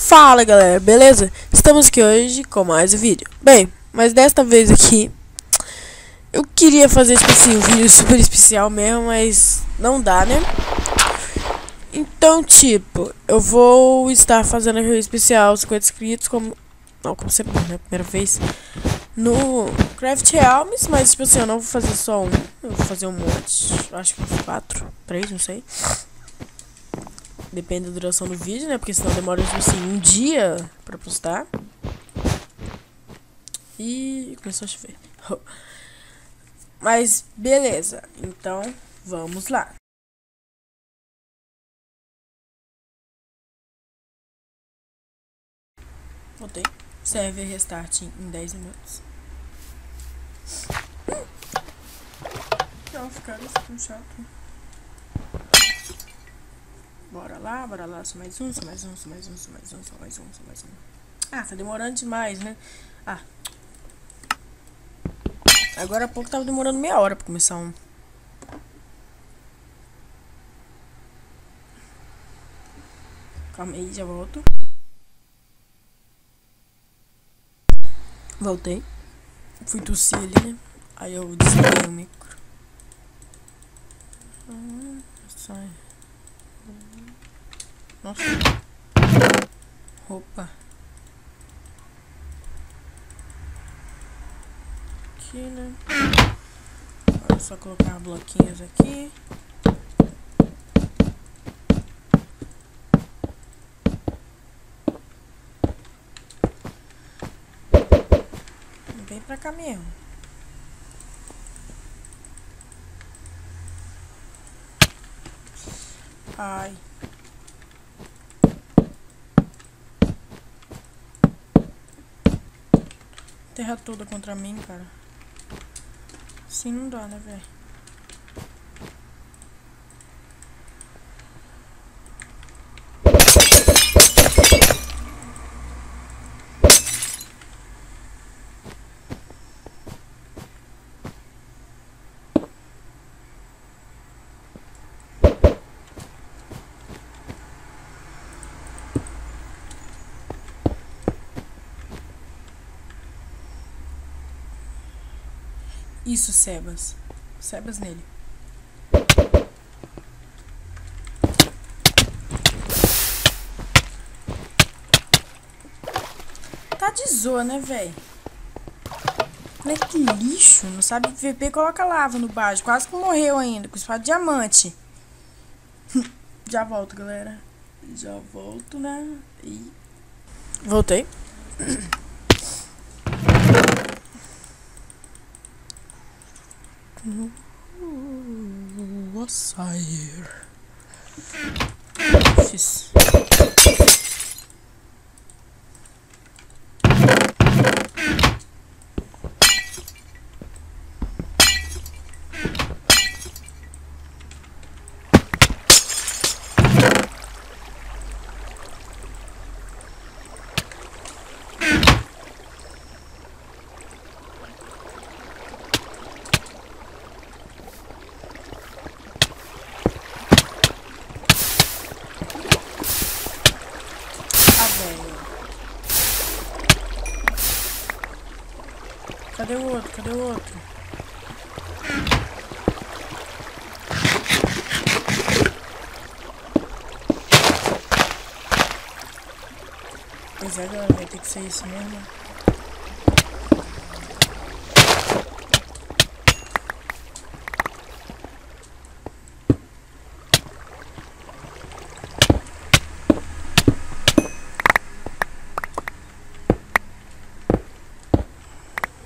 Fala galera, beleza? Estamos aqui hoje com mais um vídeo. Bem, mas desta vez aqui eu queria fazer tipo assim, um vídeo super especial mesmo, mas não dá, né? Então tipo, eu vou estar fazendo aquele especial 50 inscritos como sempre, né? Primeira vez no Craft Realms, mas tipo assim, eu não vou fazer só um, eu vou fazer um monte. Acho que uns 4, 3, não sei. Depende da duração do vídeo, né? Porque senão demora, tipo assim, um dia pra postar. E começou a chover. Mas, beleza. Então, vamos lá. Voltei. Server restart em 10 minutos. Não, ficaram ficando chato. Bora lá, só mais um, só mais um, só mais um, só mais um, só mais um, só mais um. Ah, tá demorando demais, né? Ah. Agora há pouco tava demorando meia hora pra começar um. Calma aí, já volto. Voltei. Fui tossir ali, né? Aí eu desliguei o micro. Sai. Nossa. Opa. Aqui, né? Agora é só colocar bloquinhos aqui. Vem pra cá mesmo. Ai. Terra toda contra mim, cara. Assim não dá, né, velho? Isso, Sebas. Sebas nele. Tá de zoa, né, velho? Olha que lixo. Não sabe VP, coloca lava no baixo. Quase que morreu ainda, com espada de diamante. Já volto, galera. Já volto, né? E... voltei. Vou sair. Fiz. Cadê o outro? Cadê o outro? Pois é, galera, vai ter que ser isso mesmo.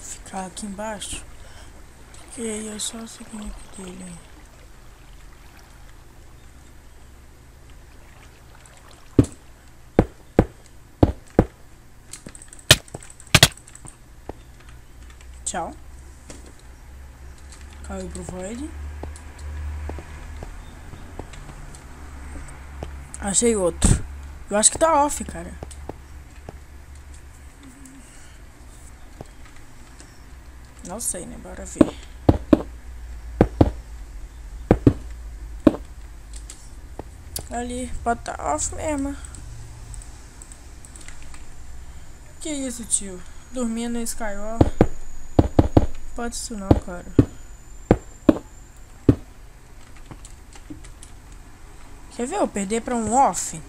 Ficar aqui embaixo. E aí é só seguir aqui dele aí. Tchau. Caiu pro void. Achei outro. Eu acho que tá off, cara. Não sei, né? Bora ver. Ali, pode tá off mesmo. Que isso, tio? Dormindo no Skywall? Pode isso não, cara. Quer ver eu perder pra um off?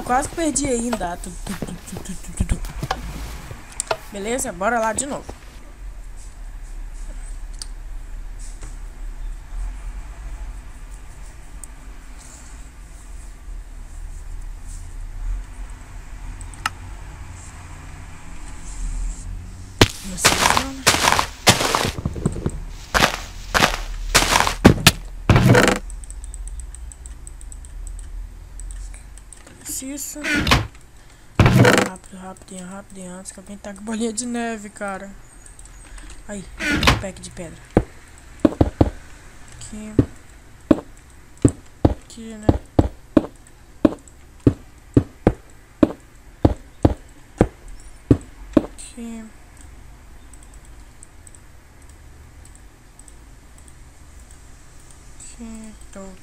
Quase que perdi ainda. Beleza, bora lá de novo. Isso. Rapidinho, antes que alguém tá com bolinha de neve, cara. Aí, pack de pedra. Aqui, né? Aqui.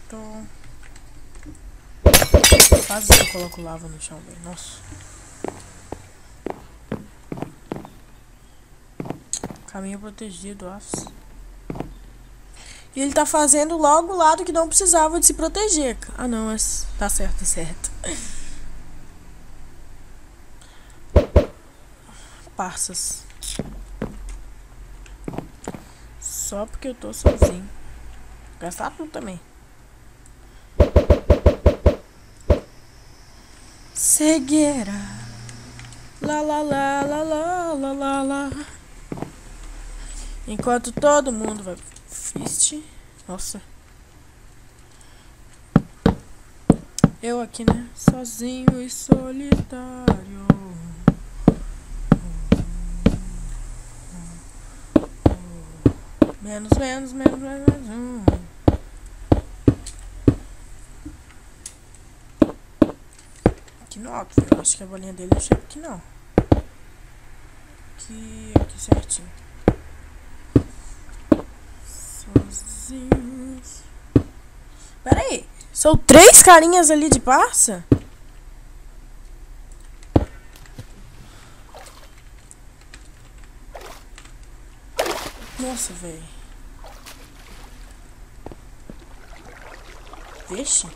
Tô. Quase que eu coloco lava no chão, velho. Nossa. Caminho protegido, office. E ele tá fazendo logo o lado que não precisava de se proteger. Ah, não, mas tá certo. Parças. Só porque eu tô sozinho. Gastar tudo também. Cegueira. Lá. Enquanto todo mundo vai... Fist. Nossa. Eu aqui, né? Sozinho e solitário. Menos. Aqui no alto, eu acho que a bolinha dele não chega aqui não. Aqui certinho. Sozinhos. Pera aí. São 3 carinhas ali de parça? Nossa, velho. Vixe.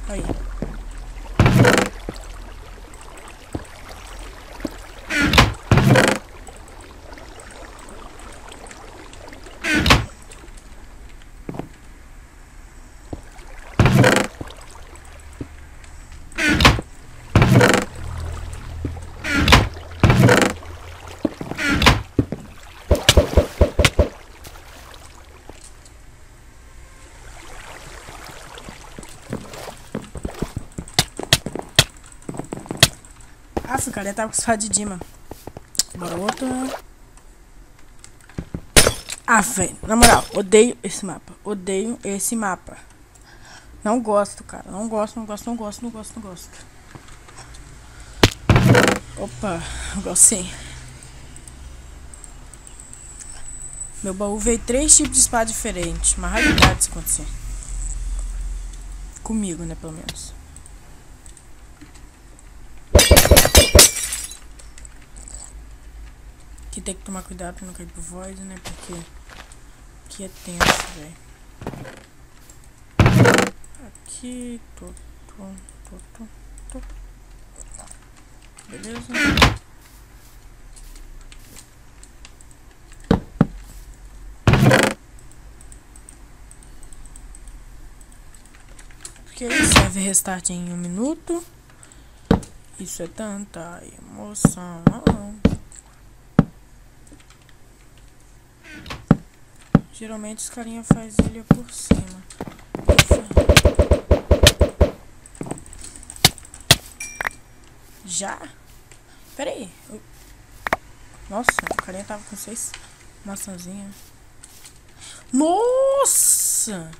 Aí. O cara tava com esse de Dima. Bora outro. Velho. Na moral, odeio esse mapa. Não gosto, cara. Não gosto. Opa, eu gosto sim. Meu baú veio 3 tipos de espada diferentes. Uma raridade isso acontecer. Comigo, né, pelo menos. Aqui tem que tomar cuidado pra não cair pro void, né? Porque aqui é tenso, velho. Aqui, tô. Beleza? Porque ele serve restart em 1 minuto. Isso é tanta emoção. Geralmente os carinha faz ilha por cima. Já? Pera aí. Nossa, o carinha tava com 6 maçãzinhas. Nossa!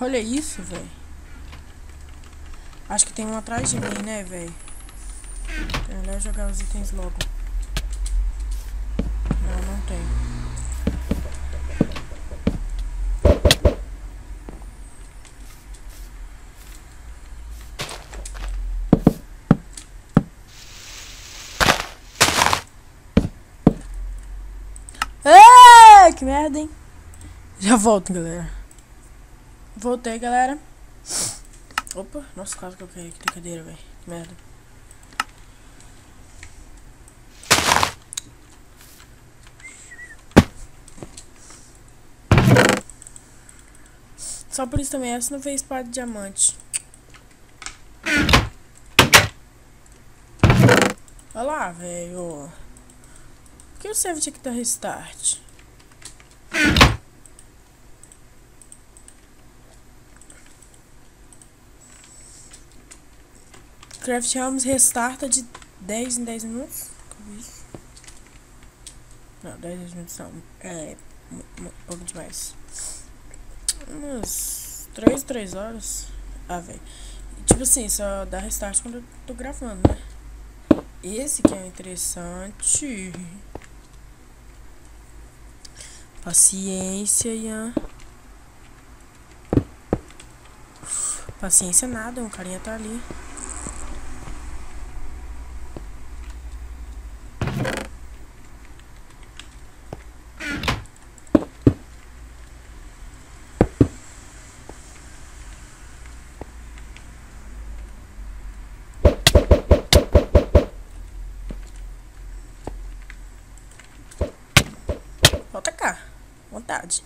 Olha isso, velho. Acho que tem um atrás de mim, né, velho? É melhor jogar os itens logo. Não tem. Que merda, hein? Já volto, galera. Voltei, galera. Opa, nossa, quase que eu caí aqui da cadeira, velho. Que merda. Só por isso também, essa não fez espada de diamante. Olha lá, velho. Por que o server tinha que dar restart? Craft Helms restarta de 10 em 10 minutos. Não, 10 em 10 minutos não. É um pouco demais. Umas 3 horas. Ah, velho. Tipo assim, só dá restart quando eu tô gravando, né? Esse que é interessante. Paciência, Ian. Paciência nada, o carinha tá ali. Volta cá, vontade.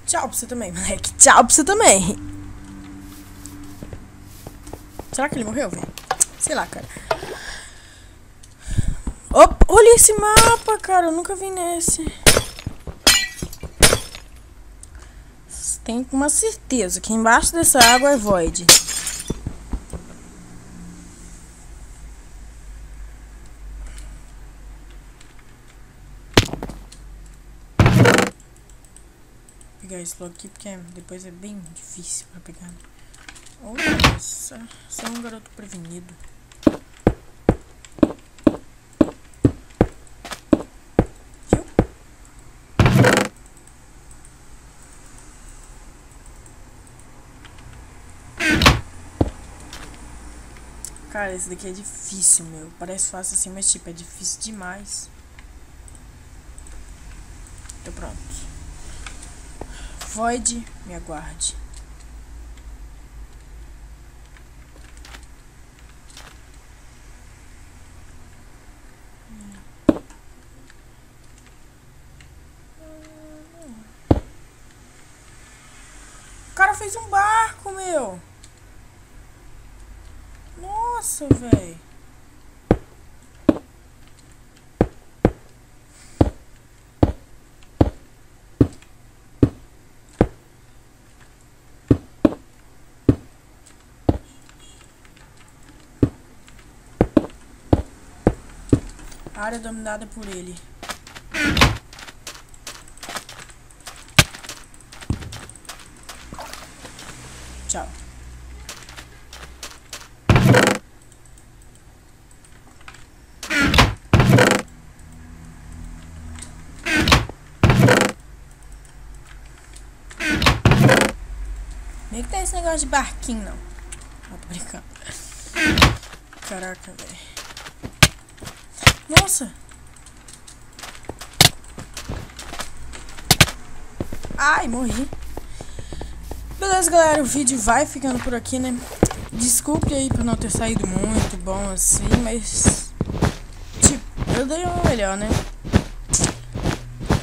Tchau pra você também, moleque. Tchau pra você também. Será que ele morreu, velho? Sei lá, cara. Opa, olha esse mapa, cara. Eu nunca vi nesse. Tenho uma certeza que embaixo dessa água é Void. Vou pegar esse logo aqui porque depois é bem difícil pra pegar. Nossa, você é um garoto prevenido. Viu? Cara, esse daqui é difícil, meu. Parece fácil assim, mas tipo, é difícil demais. Tô pronto. Void, me aguarde. O cara fez um barco, meu. Nossa, velho. Área dominada por ele. Tchau. Nem que tem esse negócio de barquinho, não. Não, tô brincando. Caraca, velho. Nossa! Ai, morri. Beleza, galera. O vídeo vai ficando por aqui, né? Desculpe aí por não ter saído muito bom assim, mas... tipo, eu dei uma melhor, né?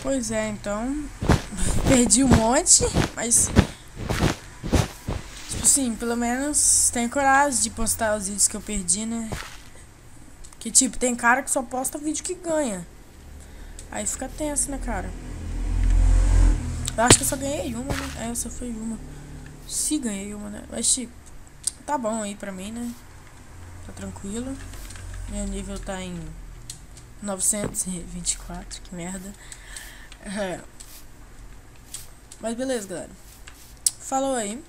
Pois é, então perdi um monte, mas tipo assim, pelo menos tenho coragem de postar os vídeos que eu perdi, né? Que tipo, tem cara que só posta vídeo que ganha. Aí fica tenso, né, cara? Eu acho que eu só ganhei uma, né? Essa foi uma. Se ganhei uma, né? Mas tipo, tá bom aí pra mim, né? Tá tranquilo. Meu nível tá em 924, que merda. É. Mas beleza, galera. Falou aí.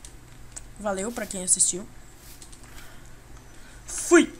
Valeu pra quem assistiu. Fui!